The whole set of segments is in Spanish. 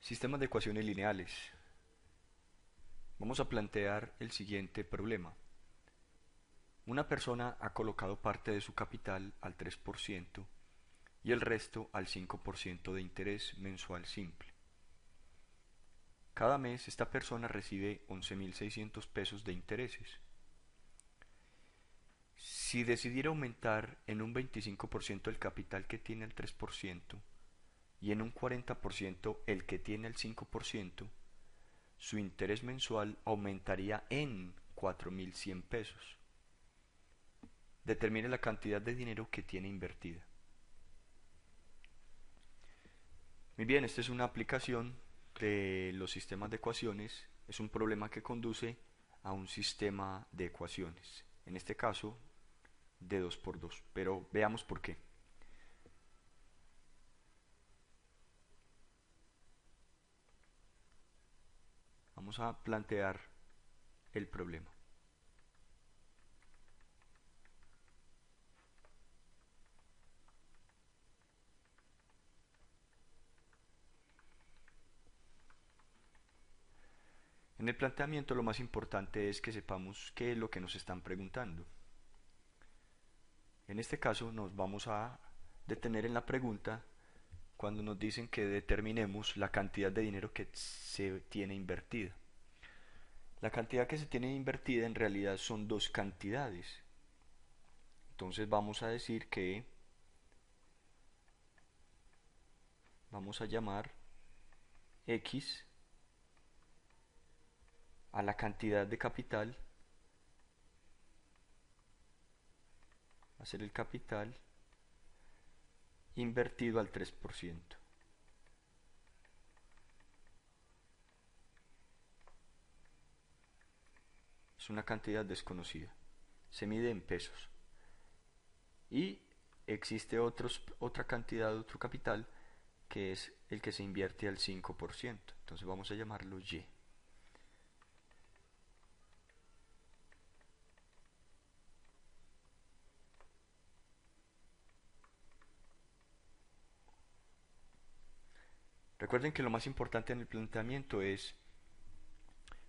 Sistemas de ecuaciones lineales. Vamos a plantear el siguiente problema. Una persona ha colocado parte de su capital al 3% y el resto al 5% de interés mensual simple. Cada mes esta persona recibe 11.600 pesos de intereses. Si decidiera aumentar en un 25% el capital que tiene el 3% y en un 40% el que tiene el 5%, su interés mensual aumentaría en 4.100 pesos. Determine la cantidad de dinero que tiene invertida. Muy bien, esta es una aplicación de los sistemas de ecuaciones. Es un problema que conduce a un sistema de ecuaciones. En este caso, de 2 por 2. Pero veamos por qué. Vamos a plantear el problema. En el planteamiento lo más importante es que sepamos qué es lo que nos están preguntando. En este caso nos vamos a detener en la pregunta cuando nos dicen que determinemos la cantidad de dinero que se tiene invertida. La cantidad que se tiene invertida en realidad son dos cantidades. Entonces vamos a decir que vamos a llamar X a la cantidad de capital, va a ser el capital invertido al 3%. Es una cantidad desconocida. Se mide en pesos. Y existe otra cantidad, otro capital, que es el que se invierte al 5%. Entonces vamos a llamarlo Y. Recuerden que lo más importante en el planteamiento es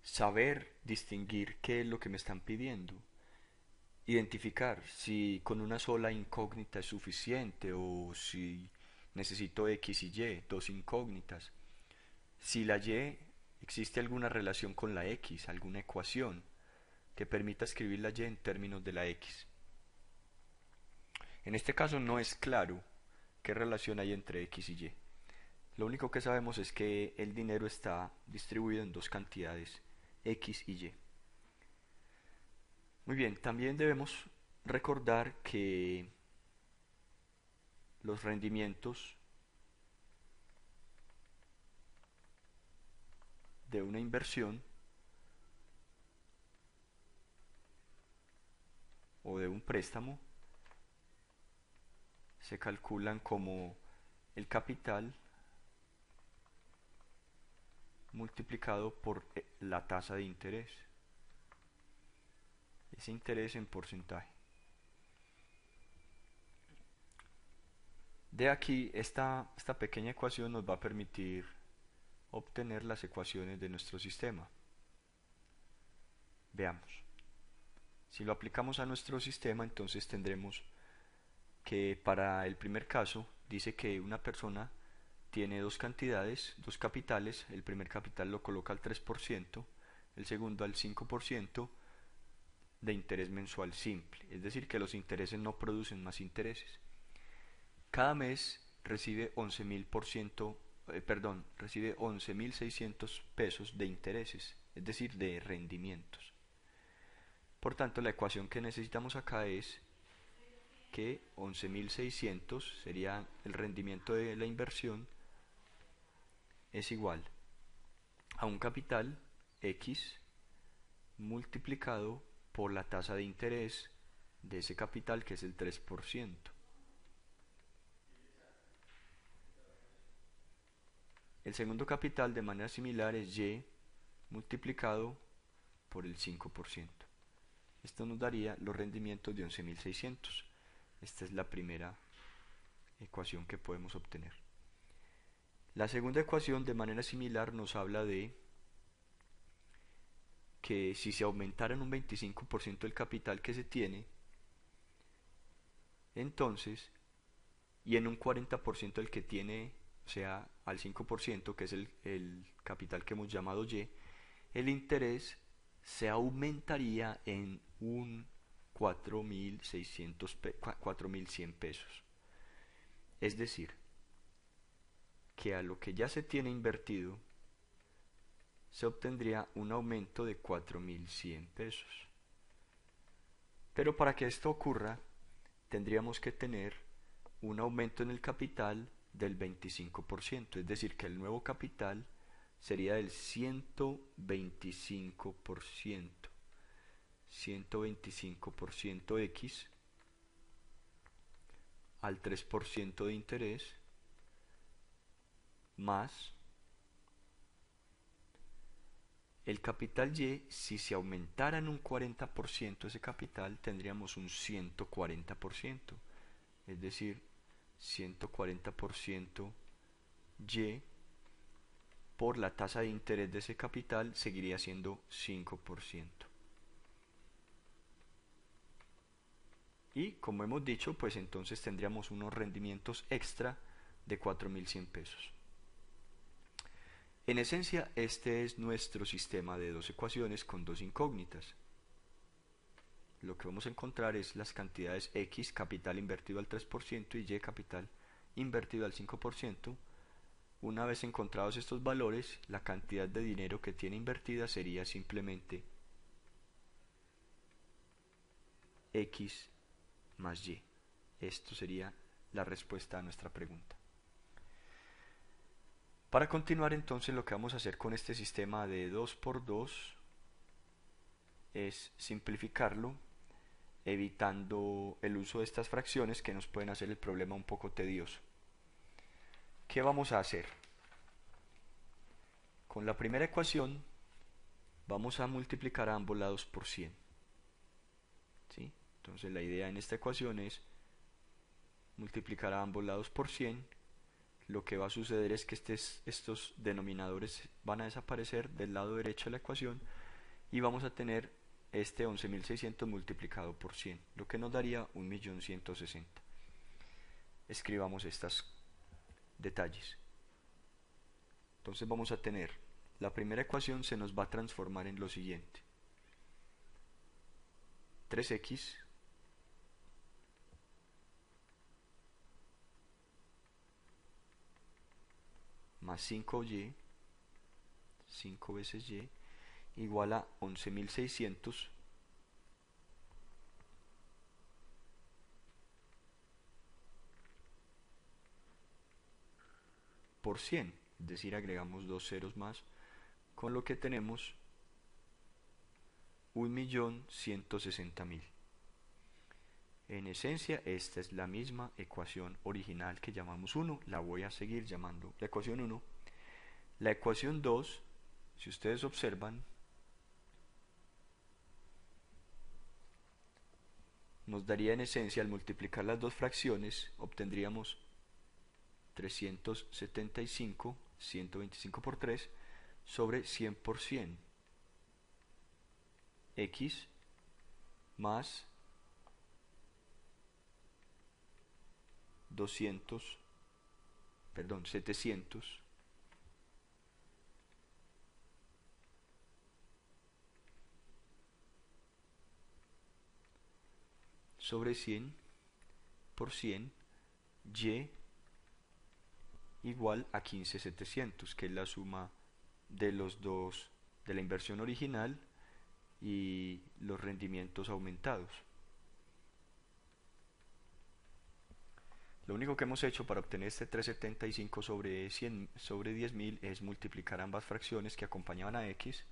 saber distinguir qué es lo que me están pidiendo, identificar si con una sola incógnita es suficiente o si necesito X y Y, dos incógnitas. Si la Y existe alguna relación con la X, alguna ecuación que permita escribir la Y en términos de la X. En este caso no es claro qué relación hay entre X y Y. Lo único que sabemos es que el dinero está distribuido en dos cantidades, X y Y. Muy bien, también debemos recordar que los rendimientos de una inversión o de un préstamo se calculan como el capital multiplicado por la tasa de interés. Ese interés en porcentaje. De aquí, esta pequeña ecuación nos va a permitir obtener las ecuaciones de nuestro sistema. Veamos. Si lo aplicamos a nuestro sistema, entonces tendremos que para el primer caso dice que una persona tiene dos cantidades, dos capitales. El primer capital lo coloca al 3%, el segundo al 5% de interés mensual simple. Es decir, que los intereses no producen más intereses. Cada mes recibe 11.600 pesos de intereses, es decir, de rendimientos. Por tanto, la ecuación que necesitamos acá es que 11.600 sería el rendimiento de la inversión, es igual a un capital X multiplicado por la tasa de interés de ese capital, que es el 3%. El segundo capital de manera similar es Y multiplicado por el 5%. Esto nos daría los rendimientos de 11.600. Esta es la primera ecuación que podemos obtener. La segunda ecuación de manera similar nos habla de que si se aumentara en un 25% el capital que se tiene, entonces, y en un 40% el que tiene, o sea, al 5%, que es el capital que hemos llamado Y, el interés se aumentaría en un 4.100 pesos. Es decir, que a lo que ya se tiene invertido se obtendría un aumento de 4.100 pesos. Pero para que esto ocurra, tendríamos que tener un aumento en el capital del 25%, es decir, que el nuevo capital sería del 125%. 125% X al 3% de interés más el capital Y. Si se aumentara en un 40% ese capital, tendríamos un 140%, es decir, 140% Y por la tasa de interés de ese capital seguiría siendo 5%. Y como hemos dicho, pues entonces tendríamos unos rendimientos extra de 4.100 pesos. En esencia, este es nuestro sistema de dos ecuaciones con dos incógnitas. Lo que vamos a encontrar es las cantidades X, capital invertido al 3%, y Y, capital invertido al 5%. Una vez encontrados estos valores, la cantidad de dinero que tiene invertida sería simplemente X más Y. Esto sería la respuesta a nuestra pregunta. Para continuar entonces, lo que vamos a hacer con este sistema de 2 por 2 es simplificarlo, evitando el uso de estas fracciones que nos pueden hacer el problema un poco tedioso. ¿Qué vamos a hacer? Con la primera ecuación vamos a multiplicar a ambos lados por 100. ¿Sí? Entonces la idea en esta ecuación es multiplicar a ambos lados por 100. Lo que va a suceder es que estos denominadores van a desaparecer del lado derecho de la ecuación y vamos a tener este 11.600 multiplicado por 100, lo que nos daría 1.160.000. Escribamos estos detalles. Entonces vamos a tener, la primera ecuación se nos va a transformar en lo siguiente: 3x más 5y, 5 veces y, igual a 11.600 por 100, es decir, agregamos dos ceros más, con lo que tenemos 1.160.000. En esencia, esta es la misma ecuación original que llamamos 1, la voy a seguir llamando la ecuación 1. La ecuación 2, si ustedes observan, nos daría en esencia, al multiplicar las dos fracciones, obtendríamos 375, 125 por 3, sobre 100 por 100, x más 700 sobre 100 por 100, y igual a 15.700, que es la suma de los dos, de la inversión original y los rendimientos aumentados. Lo único que hemos hecho para obtener este 375 sobre 10.000 es multiplicar ambas fracciones que acompañaban a x,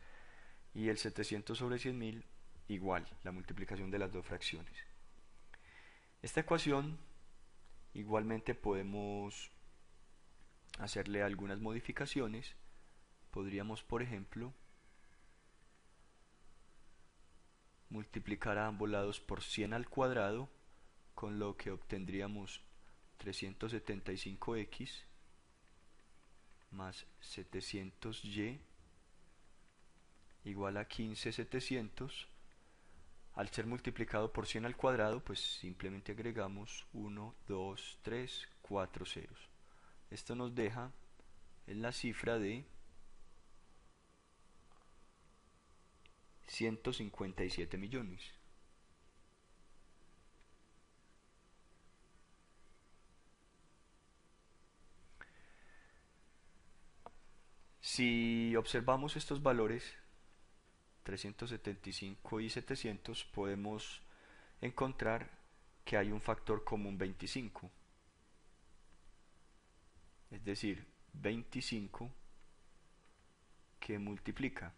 y el 700 sobre 100.000 igual, la multiplicación de las dos fracciones. Esta ecuación igualmente podemos hacerle algunas modificaciones. Podríamos, por ejemplo, multiplicar a ambos lados por 100 al cuadrado, con lo que obtendríamos 375x más 700y igual a 15.700. Al ser multiplicado por 100 al cuadrado, pues simplemente agregamos 1, 2, 3, 4 ceros. Esto nos deja en la cifra de 157 millones. Si observamos estos valores, 375 y 700, podemos encontrar que hay un factor común 25. Es decir, 25 que multiplica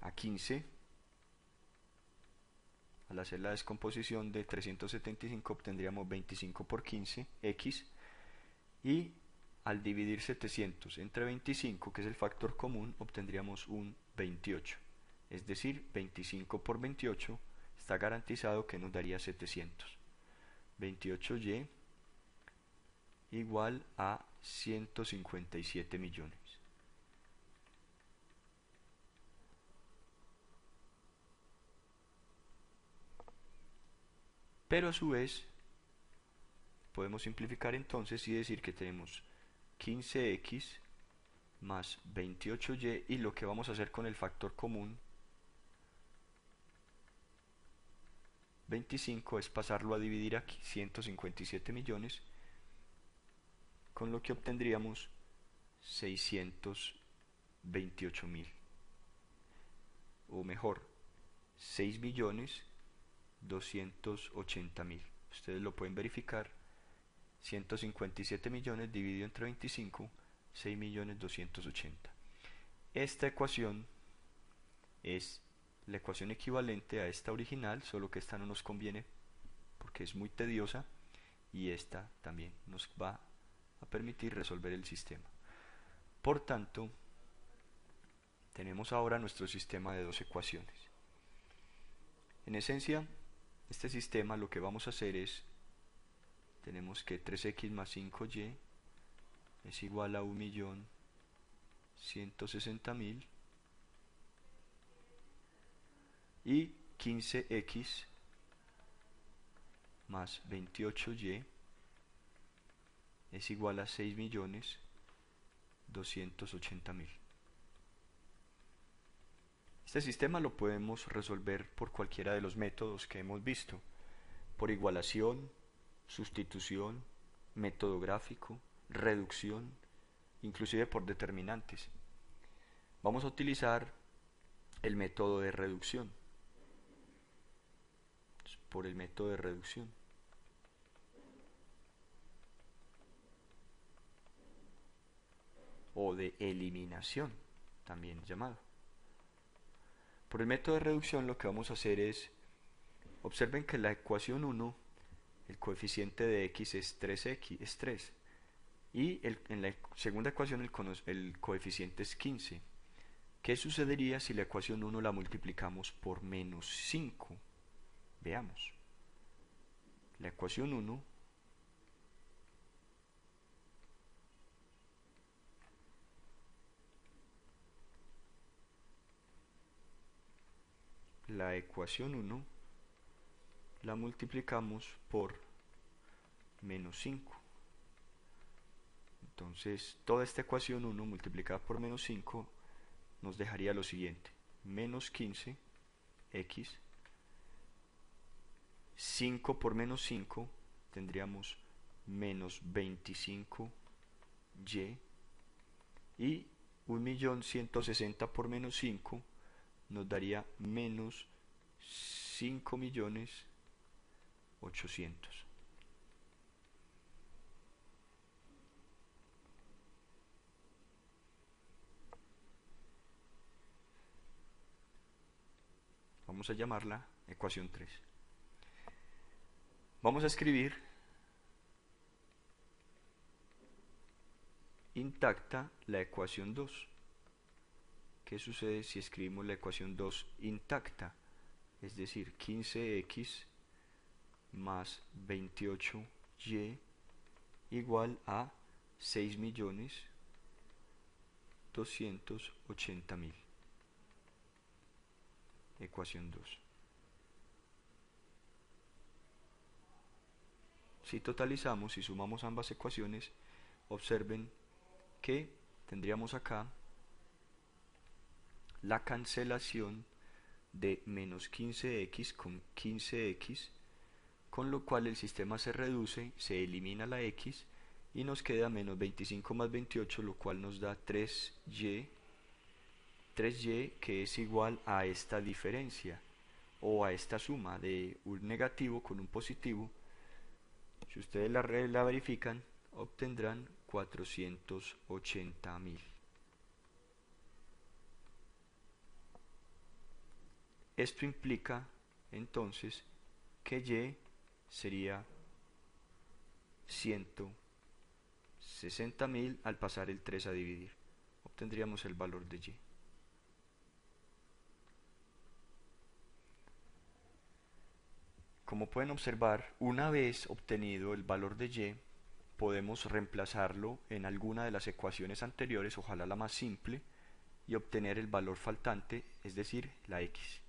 a 15. Al hacer la descomposición de 375 obtendríamos 25 por 15, x, y al dividir 700 entre 25, que es el factor común, obtendríamos un 28. Es decir, 25 por 28 está garantizado que nos daría 700. 28y igual a 157 millones. Pero a su vez, podemos simplificar entonces y decir que tenemos 15x más 28y, y lo que vamos a hacer con el factor común 25 es pasarlo a dividir aquí 157 millones, con lo que obtendríamos 628.000, o mejor, 6.280.000. Ustedes lo pueden verificar. 157 millones dividido entre 25, 6.280.000. Esta ecuación es la ecuación equivalente a esta original, solo que esta no nos conviene porque es muy tediosa, y esta también nos va a permitir resolver el sistema. Por tanto, tenemos ahora nuestro sistema de dos ecuaciones. En esencia, este sistema lo que vamos a hacer es, tenemos que 3x más 5y es igual a 1.160.000, y 15x más 28y es igual a 6.280.000. Este sistema lo podemos resolver por cualquiera de los métodos que hemos visto: por igualación, sustitución, método gráfico, reducción, inclusive por determinantes. Vamos a utilizar el método de reducción. Por el método de reducción. O de eliminación, también llamado. Por el método de reducción lo que vamos a hacer es, observen que la ecuación 1, el coeficiente de x es 3x, es 3. Y en la segunda ecuación el coeficiente es 15. ¿Qué sucedería si la ecuación 1 la multiplicamos por menos 5? Veamos. La ecuación 1 la multiplicamos por menos 5. Entonces, toda esta ecuación 1 multiplicada por menos 5 nos dejaría lo siguiente: menos 15x, 5 por menos 5 tendríamos menos 25y, y 1.160.000 por menos 5 nos daría menos 5.800.000. Vamos a llamarla ecuación 3. Vamos a escribir intacta la ecuación 2. ¿Qué sucede si escribimos la ecuación 2 intacta? Es decir, 15x más 28y igual a 6.280.000. 280.000. Ecuación 2. Si totalizamos y sumamos ambas ecuaciones, observen que tendríamos acá la cancelación de menos 15x con 15x, con lo cual el sistema se reduce, se elimina la x y nos queda menos 25 más 28, lo cual nos da 3y que es igual a esta diferencia o a esta suma de un negativo con un positivo. Si ustedes la verifican, obtendrán 480.000. Esto implica entonces que y sería 160.000 al pasar el 3 a dividir. Obtendríamos el valor de y. Como pueden observar, una vez obtenido el valor de y, podemos reemplazarlo en alguna de las ecuaciones anteriores, ojalá la más simple, y obtener el valor faltante, es decir, la x.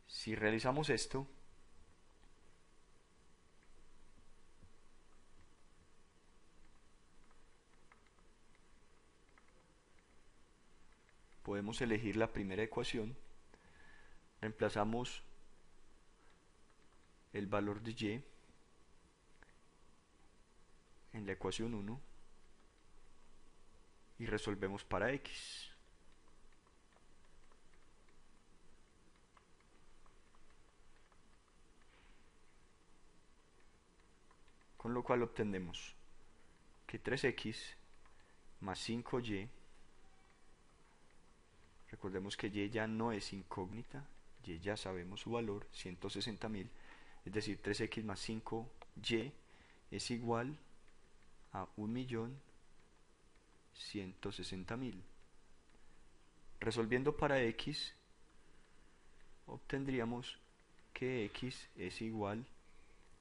Si realizamos esto, podemos elegir la primera ecuación, reemplazamos el valor de y en la ecuación 1 y resolvemos para x. Con lo cual obtenemos que 3x más 5y, recordemos que y ya no es incógnita, y ya sabemos su valor, 160.000, es decir, 3x más 5y es igual a 1.160.000. Resolviendo para x, obtendríamos que x es igual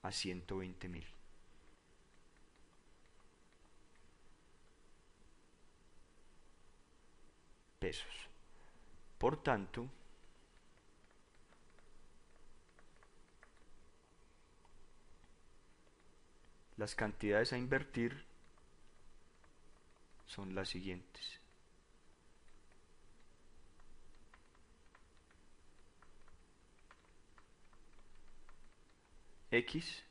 a 120.000. pesos. Por tanto, las cantidades a invertir son las siguientes. X,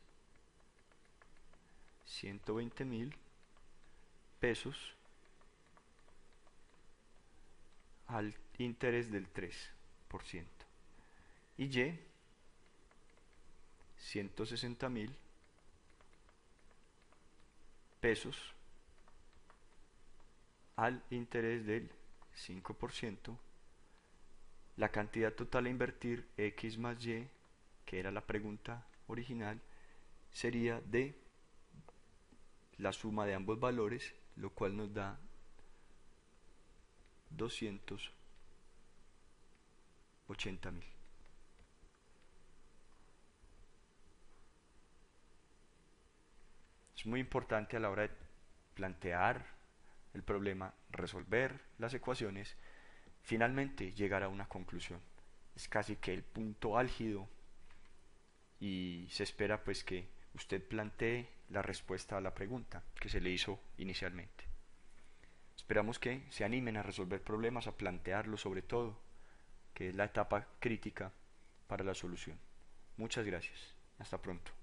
120.000 pesos al interés del 3%. Y Y, 160.000 pesos al interés del 5%. La cantidad total a invertir, X más Y, que era la pregunta original, sería de la suma de ambos valores, lo cual nos da 280.000. Es muy importante a la hora de plantear el problema, resolver las ecuaciones, finalmente llegar a una conclusión. Es casi que el punto álgido y se espera pues que usted plantee la respuesta a la pregunta que se le hizo inicialmente. Esperamos que se animen a resolver problemas, a plantearlos sobre todo, que es la etapa crítica para la solución. Muchas gracias. Hasta pronto.